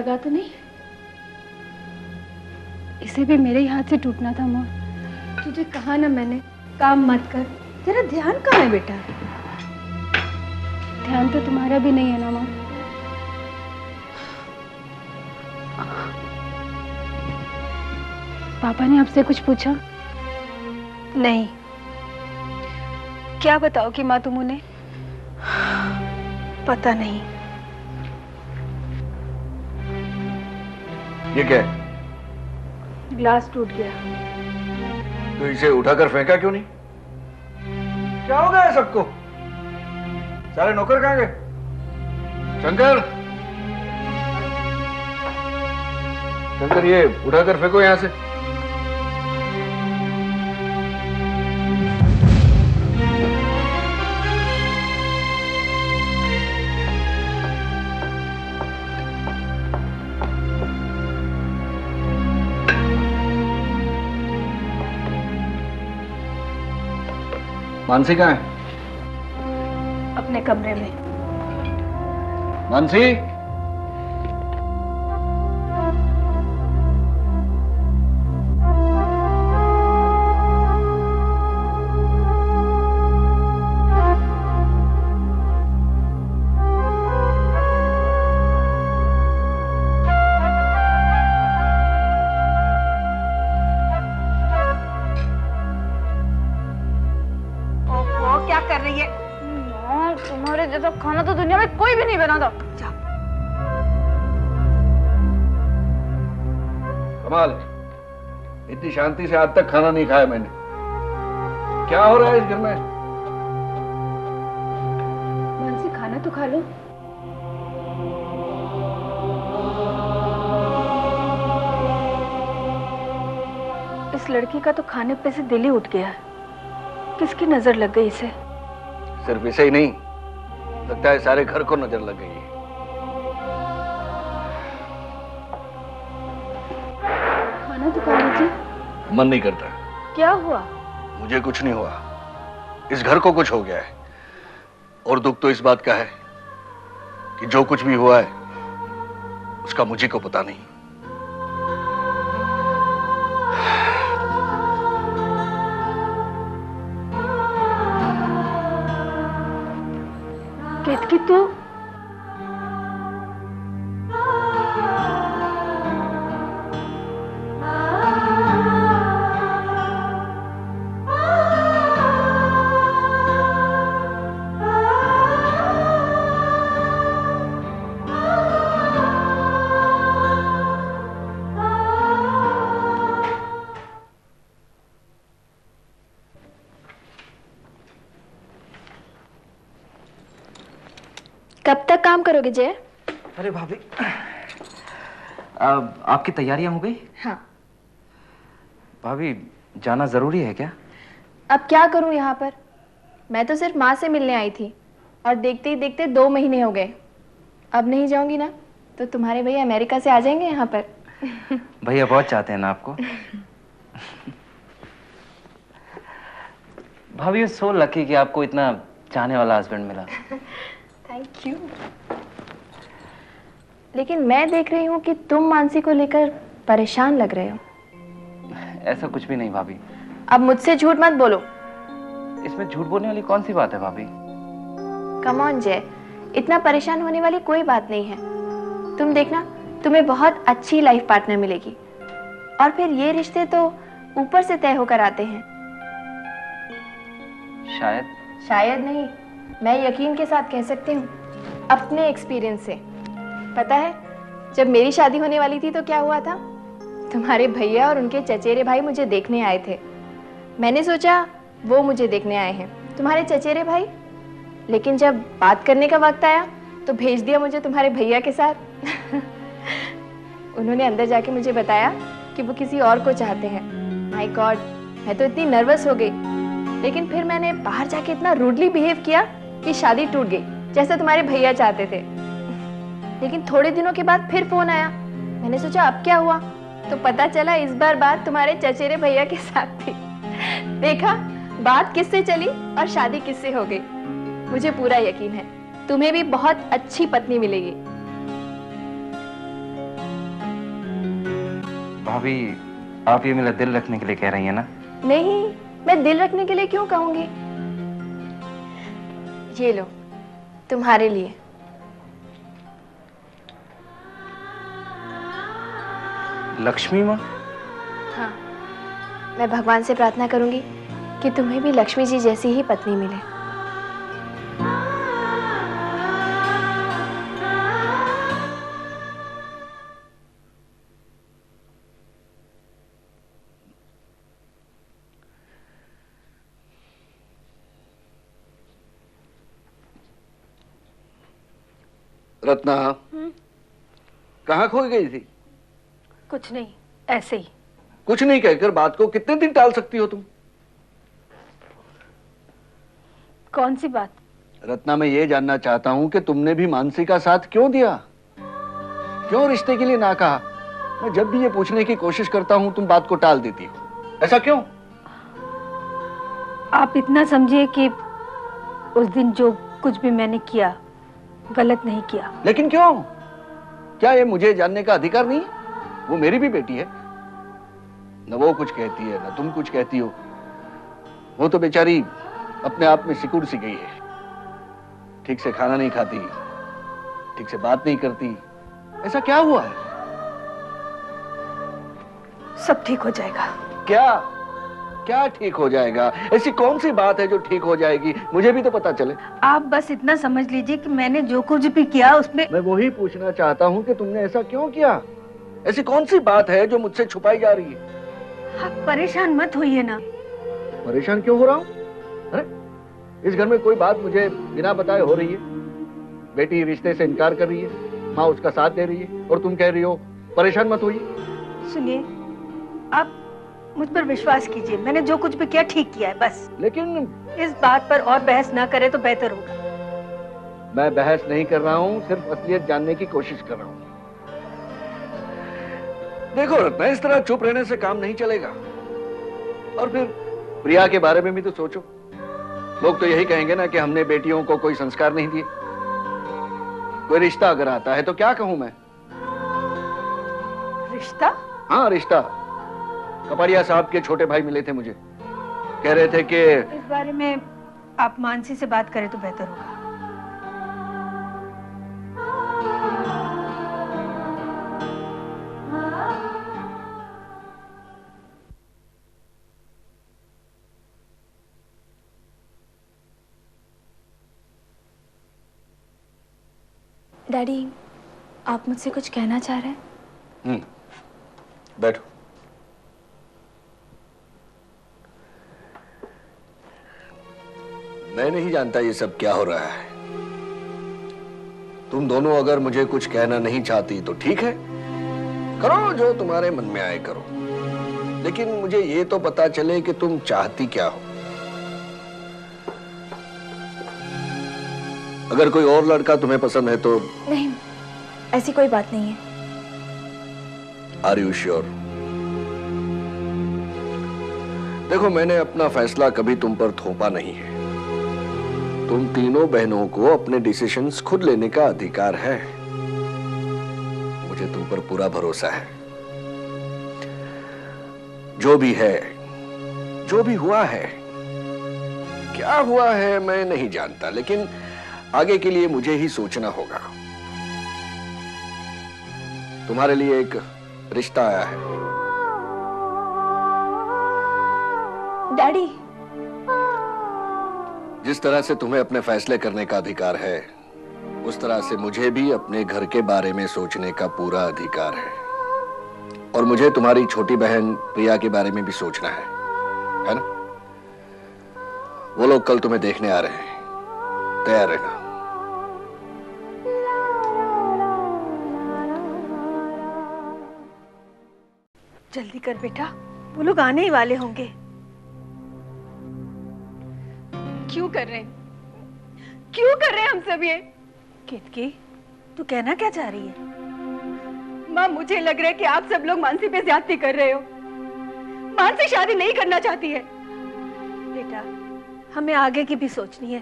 लगा तो नहीं? इसे भी मेरे ही हाथ से टूटना था मोर। तुझे कहा ना मैंने, काम मत कर। तेरा ध्यान कहाँ है बेटा? ध्यान तो तुम्हारा भी नहीं है ना मोर। पापा ने आपसे कुछ पूछा? नहीं। क्या बताओगी माँ तुम उन्हें? पता नहीं। ये क्या है? ग्लास टूट गया। तो इसे उठाकर फेंका क्यों नहीं? क्या हो गया सबको? सारे नौकर कहाँ गए? शंकर, शंकर, ये उठाकर फेंको यहां से। मानसी कहाँ है? अपने कमरे में। मानसी, तुम्हारे जैसा खाना तो दुनिया में कोई भी नहीं बनाता। कमाल, इतनी शांति से आज तक खाना नहीं खाया मैंने। क्या हो रहा है इस घर में? मानसी, खाना तो खा लो। इस लड़की का तो खाने पे से दिल ही उठ गया है। किसकी नजर लग गई इसे? सिर्फ इसे ही नहीं, लगता है सारे घर को नजर लग गई है। खाना तो खा लीजिए। मन नहीं करता। क्या हुआ? मुझे कुछ नहीं हुआ, इस घर को कुछ हो गया है। और दुख तो इस बात का है कि जो कुछ भी हुआ है उसका मुझे को पता नहीं। केतकी, तू कब तक काम करोगे जय? अरे भाभी, आपकी तैयारियां हो गई? हाँ। भाभी, जाना जरूरी है क्या? अब क्या करूं यहाँ पर? मैं तो सिर्फ माँ से मिलने आई थी और देखते ही देखते 2 महीने हो गए। अब नहीं जाऊंगी ना तो तुम्हारे भैया अमेरिका से आ जाएंगे यहाँ पर। भैया बहुत चाहते हैं ना आपको। भाभी, सो लकी कि आपको इतना चाहने वाला हस्बैंड मिला। Thank you. लेकिन मैं देख रही हूँ कि तुम मानसी को लेकर परेशान लग रहे हो। ऐसा कुछ भी नहीं भाभी। अब मुझसे झूठ मत बोलो। इसमें झूठ बोलने वाली कौन सी बात है भाभी? कम ऑन जय, इतना परेशान होने वाली कोई बात नहीं है। तुम देखना, तुम्हें बहुत अच्छी लाइफ पार्टनर मिलेगी। और फिर ये रिश्ते तो ऊपर से तय होकर आते हैं। शायद नहीं, मैं यकीन के साथ कह सकती हूँ, अपने एक्सपीरियंस से। पता है, जब मेरी शादी होने वाली थी तो क्या हुआ था? तुम्हारे भैया और उनके चचेरे भाई मुझे देखने आए थे। मैंने सोचा वो मुझे देखने आए हैं, तुम्हारे चचेरे भाई। लेकिन जब बात करने का वक्त आया तो भेज दिया मुझे तुम्हारे भैया के साथ। उन्होंने अंदर जाके मुझे बताया कि वो किसी और को चाहते हैं। माय गॉड, मैं तो इतनी नर्वस हो गई। लेकिन फिर मैंने बाहर जाके इतना रूडली बिहेव किया कि शादी टूट गई, जैसा तुम्हारे भैया चाहते थे। लेकिन थोड़े दिनों के बाद फिर फोन आया। मैंने सोचा अब क्या हुआ, तो पता चला इस बार बात तुम्हारे चचेरे भैया के साथ थी। देखा, बात किससे चली और शादी किससे हो गई। मुझे पूरा यकीन है तुम्हें भी बहुत अच्छी पत्नी मिलेगी। भाभी, आप ये मेरा दिल रखने के लिए कह रही हैं ना? नहीं, मैं दिल रखने के लिए क्यों कहूंगी। ये लो, तुम्हारे लिए। लक्ष्मी माँ? हाँ, मैं भगवान से प्रार्थना करूंगी कि तुम्हें भी लक्ष्मी जी जैसी ही पत्नी मिले। रत्ना, कहाँ खो गई थी? कुछ नहीं, ऐसे ही। कुछ नहीं कहकर बात को कितने दिन टाल सकती हो तुम? कौन सी बात? रत्ना, मैं ये जानना चाहता हूं कि तुमने भी मानसी का साथ क्यों दिया? क्यों रिश्ते के लिए ना कहा? मैं जब भी ये पूछने की कोशिश करता हूं तुम बात को टाल देती हो, ऐसा क्यों? आप इतना समझिए कि उस दिन जो कुछ भी मैंने किया गलत नहीं किया। लेकिन क्यों? क्या ये मुझे जानने का अधिकार नहीं है? वो मेरी भी बेटी है। न वो कुछ कहती है न तुम कुछ कहती हो। वो तो बेचारी अपने आप में सिकुड़ सी गई है। ठीक से खाना नहीं खाती, ठीक से बात नहीं करती। ऐसा क्या हुआ है? सब ठीक हो जाएगा। क्या क्या ठीक हो जाएगा? ऐसी कौन सी बात है जो ठीक हो जाएगी? मुझे भी तो पता चले। आप बस इतना समझ लीजिए कि मैंने जो कुछ भी किया उसमें। मैं वही पूछना चाहता हूँ कि तुमने ऐसा क्यों किया? ऐसी कौन सी बात है जो मुझसे छुपाई जा रही है? आप परेशान मत होइए ना। परेशान क्यों हो रहा हूँ? अरे, इस घर में कोई बात मुझे बिना बताए हो रही है। बेटी रिश्ते से इनकार कर रही है, माँ उसका साथ दे रही है, और तुम कह रही हो परेशान मत होइए। सुनिए, आप मुझ पर विश्वास कीजिए, मैंने जो कुछ भी किया ठीक किया है बस। लेकिन इस बात पर और बहस ना करे तो बेहतर होगा। मैं बहस नहीं कर रहा हूँ, सिर्फ असलियत जानने की कोशिश कर रहा हूँ। देखो रत्ना, इस तरह चुप रहने से काम नहीं चलेगा। और फिर प्रिया के बारे में भी तो सोचो। लोग तो यही कहेंगे ना कि हमने बेटियों को कोई संस्कार नहीं दिए। कोई रिश्ता अगर आता है तो क्या कहूं मैं? रिश्ता? हाँ, रिश्ता। कपाड़िया साहब के छोटे भाई मिले थे मुझे, कह रहे थे कि इस बारे में आप मानसी से बात करें तो बेहतर होगा। डैडी, आप मुझसे कुछ कहना चाह रहे हैं? बैठो। मैं नहीं जानता ये सब क्या हो रहा है। तुम दोनों अगर मुझे कुछ कहना नहीं चाहती तो ठीक है, करो जो तुम्हारे मन में आए करो। लेकिन मुझे ये तो पता चले कि तुम चाहती क्या हो। अगर कोई और लड़का तुम्हें पसंद है तो? नहीं, ऐसी कोई बात नहीं है। Are you sure? देखो, मैंने अपना फैसला कभी तुम पर थोपा नहीं है। तुम तीनों बहनों को अपने डिसीजंस खुद लेने का अधिकार है। मुझे तुम पर पूरा भरोसा है। जो भी है, जो भी हुआ है, क्या हुआ है मैं नहीं जानता, लेकिन आगे के लिए मुझे ही सोचना होगा। तुम्हारे लिए एक रिश्ता आया है। डैडी, जिस तरह से तुम्हें अपने फैसले करने का अधिकार है, उस तरह से मुझे भी अपने घर के बारे में सोचने का पूरा अधिकार है। और मुझे तुम्हारी छोटी बहन प्रिया के बारे में भी सोचना है ना? वो लोग कल तुम्हें देखने आ रहे हैं, तैयार रहना। जल्दी कर बेटा, वो लोग आने ही वाले होंगे। क्यों कर रहे हैं? क्यों कर रहे हैं हम सब ये? केतकी, तू कहना क्या चाह रही है? माँ, मुझे लग रहा है कि आप सब लोग मानसी पे ज्यादती कर रहे हो। मानसी शादी नहीं करना चाहती है। बेटा, हमें आगे की भी सोचनी है।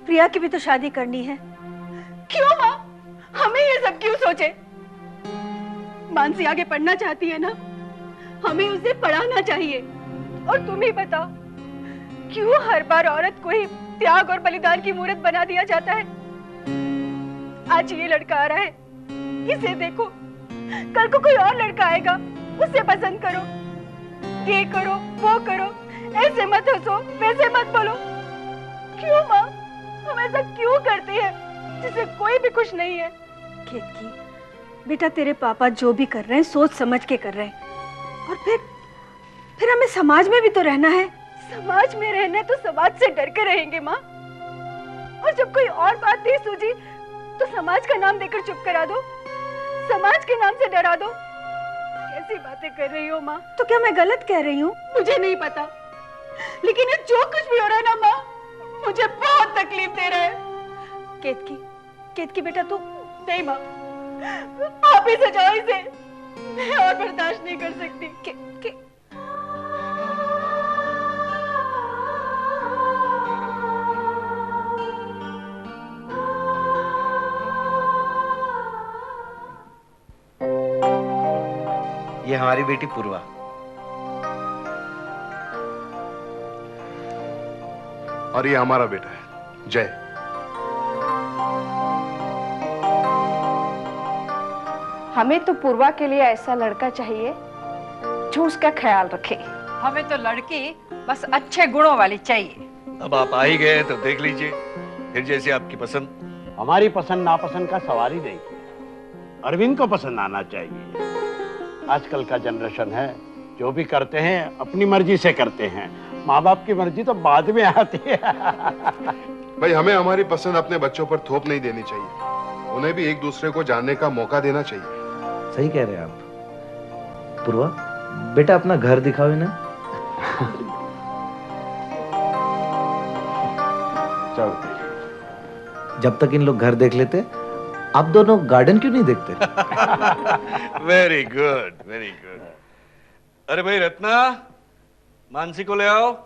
प्रिया की भी तो शादी करनी है। क्यों माँ? हमें ये सब क्यों सोचे? मानसी आगे पढ़ना चाहती है ना? हमें उसे पढ़ाना चाहिए। और तुम ही बताओ, क्यों हर बार औरत को ही त्याग और बलिदान की मूर्त बना दिया जाता है? आज ये लड़का आ रहा है, इसे देखो, कल को कोई और लड़का आएगा, उसे पसंद करो, ये करो, वो करो, ऐसे मत हंसो, वैसे मत बोलो। क्यों माँ, हम ऐसा क्यों करती है जिससे कोई भी खुश नहीं है? केतकी, बेटा तेरे पापा जो भी कर रहे हैं सोच समझ के कर रहे हैं। और फिर हमें समाज में भी तो रहना है। समाज में रहना है तो समाज से डर के रहेंगे माँ। और जब कोई और बात नहीं सूझी तो समाज का नाम देकर चुप करा दो, समाज के नाम से डरा दो। कैसी बातें कर रही हो माँ? तो क्या मैं गलत कह रही हूँ? मुझे नहीं पता, लेकिन ये जो कुछ भी हो रहा है ना माँ, मुझे बहुत तकलीफ दे रहा है। केतकी बेटा तू नहीं माँ, आप ही सजाओ इसे, मैं और बर्दाश्त नहीं कर सकती। ये हमारी बेटी पूर्वा। और ये हमारा बेटा है जय। हमें तो पूर्वा के लिए ऐसा लड़का चाहिए जो उसका ख्याल रखे। हमें तो लड़की बस अच्छे गुणों वाली चाहिए। अब आप आ ही गए हैं तो देख लीजिए, फिर जैसे आपकी पसंद। हमारी पसंद नापसंद का सवाल ही नहीं है, अरविंद को पसंद आना चाहिए। आजकल का जनरेशन है, जो भी करते हैं अपनी मर्जी से करते हैं, माँ बाप की मर्जी तो बाद में आती है। भाई हमें हमारी पसंद अपने बच्चों पर थोप नहीं देनी चाहिए, उन्हें भी एक दूसरे को जानने का मौका देना चाहिए। सही कह रहे हैं आप। पूर्वा बेटा अपना घर दिखाओ इन्हें। चलो। जब तक इन लोग घर देख लेते, आप दोनों गार्डन क्यों नहीं देखते? Very good, very good. अरे भाई रत्ना, मानसी को ले आओ।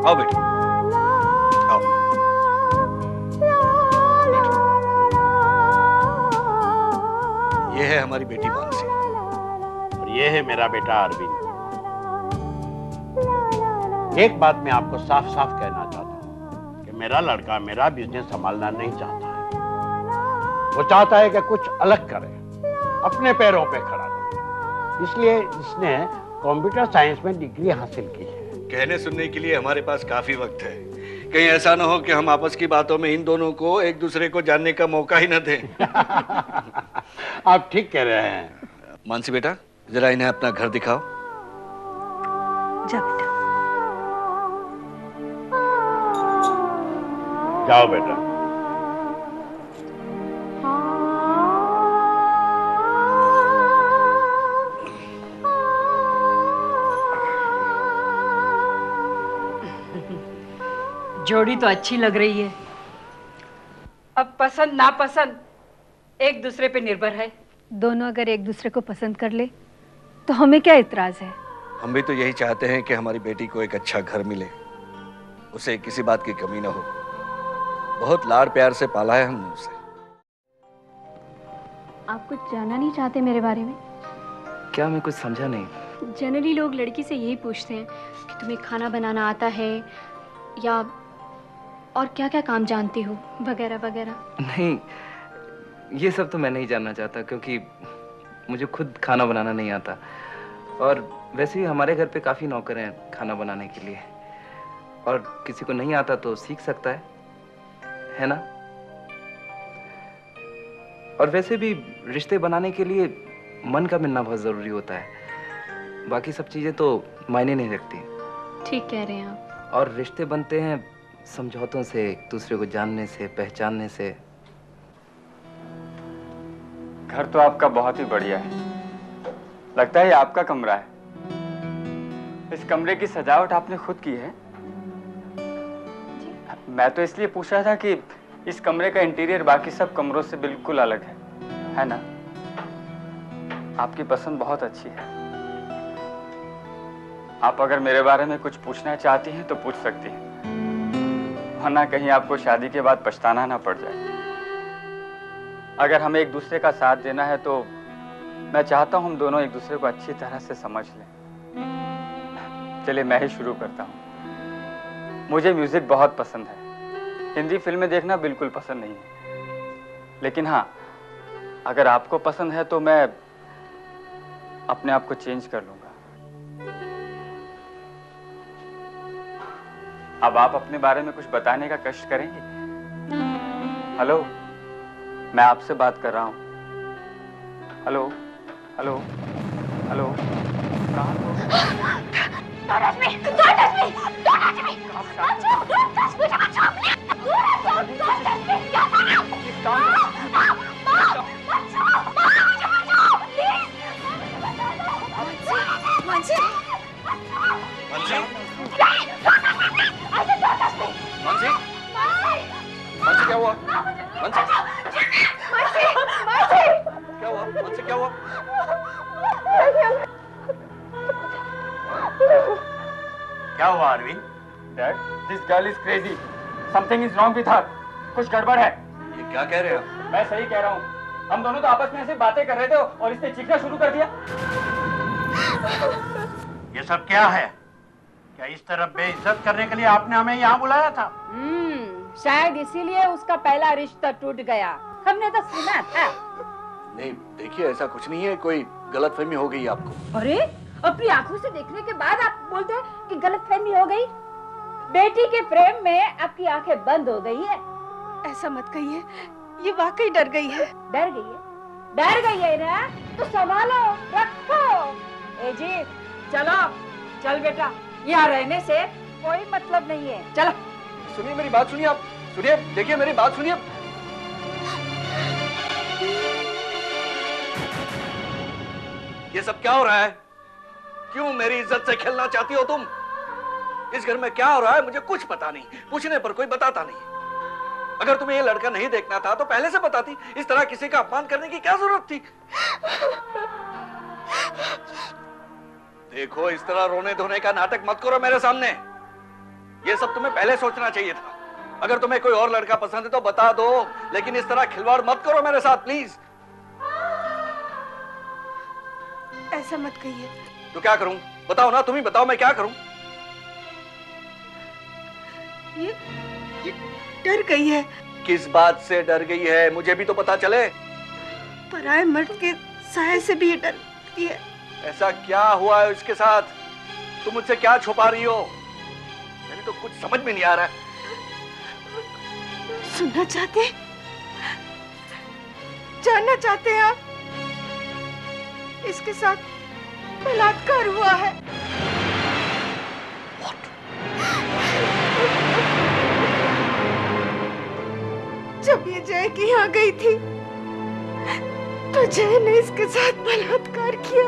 आओ बेटी, आओ। ये है हमारी बेटी मानसी और ये है मेरा बेटा अरविंद। एक बात मैं आपको साफ साफ कहना चाहता हूँ कि मेरा लड़का मेरा बिजनेस संभालना नहीं चाहता है। वो चाहता है कि कुछ अलग करे, अपने पैरों पे खड़ा करे। इसलिए इसने कंप्यूटर साइंस में डिग्री हासिल की है। कहने सुनने के लिए हमारे पास काफी वक्त है। कहीं ऐसा ना हो कि हम आपस की बातों में इन दोनों को एक दूसरे को जानने का मौका ही न दें। आप ठीक कह रहे हैं। मानसी बेटा, जरा इन्हें अपना घर दिखाओ। जा बेटा। जाओ बेटा। जोड़ी तो अच्छी लग रही है। अब पसंद नापसंद एक दूसरे पे निर्भर है। दोनों अगर एक दूसरे को पसंद कर ले तो हमें क्या इतराज है? हम भी तो यही चाहते हैं कि हमारी बेटी को एक अच्छा घर मिले, उसे किसी बात की कमी ना हो। बहुत लाड़ प्यार से पाला है हमने उसे। आप कुछ जानना नहीं चाहते मेरे बारे में? क्या? मैं कुछ समझा नहीं। जनरली लोग लड़की से यही पूछते हैं कि तुम्हें खाना बनाना आता है या और क्या क्या काम जानती हो वगैरह वगैरह। नहीं, ये सब तो मैं नहीं जानना चाहता, क्योंकि मुझे खुद खाना बनाना नहीं आता। और वैसे भी हमारे घर पे काफ़ी नौकर हैं खाना बनाने के लिए, और किसी को नहीं आता तो सीख सकता है ना? और वैसे भी रिश्ते बनाने के लिए मन का मिलना बहुत ज़रूरी होता है, बाकी सब चीज़ें तो मायने नहीं रखती। ठीक कह रहे हैं आप। और रिश्ते बनते हैं समझौतों से, एक दूसरे को जानने से, पहचानने से। घर तो आपका बहुत ही बढ़िया है, लगता है ये आपका कमरा है। इस कमरे की सजावट आपने खुद की है? मैं तो इसलिए पूछ रहा था कि इस कमरे का इंटीरियर बाकी सब कमरों से बिल्कुल अलग है ना? आपकी पसंद बहुत अच्छी है। आप अगर मेरे बारे में कुछ पूछना चाहती हैं तो पूछ सकती हैं, वरना कहीं आपको शादी के बाद पछताना ना पड़ जाए। अगर हमें एक दूसरे का साथ देना है तो मैं चाहता हूं हम दोनों एक दूसरे को अच्छी तरह से समझ लें। चलिए मैं ही शुरू करता हूं। मुझे म्यूजिक बहुत पसंद है। हिंदी फिल्में देखना बिल्कुल पसंद नहीं है, लेकिन हाँ, अगर आपको पसंद है तो मैं अपने आप को चेंज कर लूंगा। अब आप अपने बारे में कुछ बताने का कष्ट करेंगे? हेलो, मैं आपसे बात कर रहा हूं। हेलो हेलो हेलो, कहाँ हो? Don't touch me! Don't touch me! Don't touch me! Don't touch me! Don't touch me! Don't touch me! Don't touch me! Mansi, Mansi, Mansi, Mansi क्या हुआ? मानसी, क्या हुआ? मानसी क्या हुआ? क्या हुआ Arvind? Dad, this girl is crazy. Something is wrong with her. कुछ गड़बड़ है। ये क्या कह रहे हो? मैं सही कह रहा हूँ। हम दोनों तो आपस में ऐसे बातें कर रहे थे और इसने चीखना शुरू कर दिया। ये सब क्या है? क्या इस तरह बेइज्जत करने के लिए आपने हमें यहाँ बुलाया था? शायद इसीलिए उसका पहला रिश्ता टूट गया। हमने तो सुना था। नहीं, देखिए ऐसा कुछ नहीं है, कोई गलतफहमी हो गई आपको। अरे, अपनी आंखों से देखने के बाद आप बोलते हैं कि गलतफहमी हो गई। बेटी के प्रेम में आपकी आंखें बंद हो गई है। ऐसा मत कहिए, ये वाकई डर गई है। डर गई है? डर गई है ना? तो संभालो, रखो। ए जी, चलो, चल बेटा, यहाँ रहने से कोई मतलब नहीं है। चलो। सुनिए मेरी बात, सुनिए आप, सुनिए, देखिए मेरी बात सुनिए। ये सब क्या हो रहा है? क्यों मेरी इज्जत से खेलना चाहती हो तुम? इस घर में क्या हो रहा है मुझे कुछ पता नहीं, पूछने पर कोई बताता नहीं। अगर तुम्हें ये लड़का नहीं देखना था तो पहले से बताती। इस तरह किसी का अपमान करने की क्या जरूरत थी? देखो, इस तरह रोने धोने का नाटक मत करो मेरे सामने। ये सब तुम्हें पहले सोचना चाहिए था। अगर तुम्हें कोई और लड़का पसंद है तो बता दो, लेकिन इस तरह खिलवाड़ मत करो मेरे साथ प्लीज। ऐसा मत कहिए। तो क्या करूं? बताओ ना, तुम ही बताओ, मैं क्या करूं? ये डर गई है। किस बात से डर गई है? मुझे भी तो पता चले। पराये मर्द के साये से भी ये डरती है। ऐसा क्या हुआ है उसके साथ? तुम मुझसे क्या छुपा रही हो? मेरी तो कुछ समझ में नहीं आ रहा है। सुनना चाहते? जानना चाहते हैं आप? इसके साथ बलात्कार हुआ है। जब ये जय की यहाँ गई थी तो जय ने इसके साथ बलात्कार किया।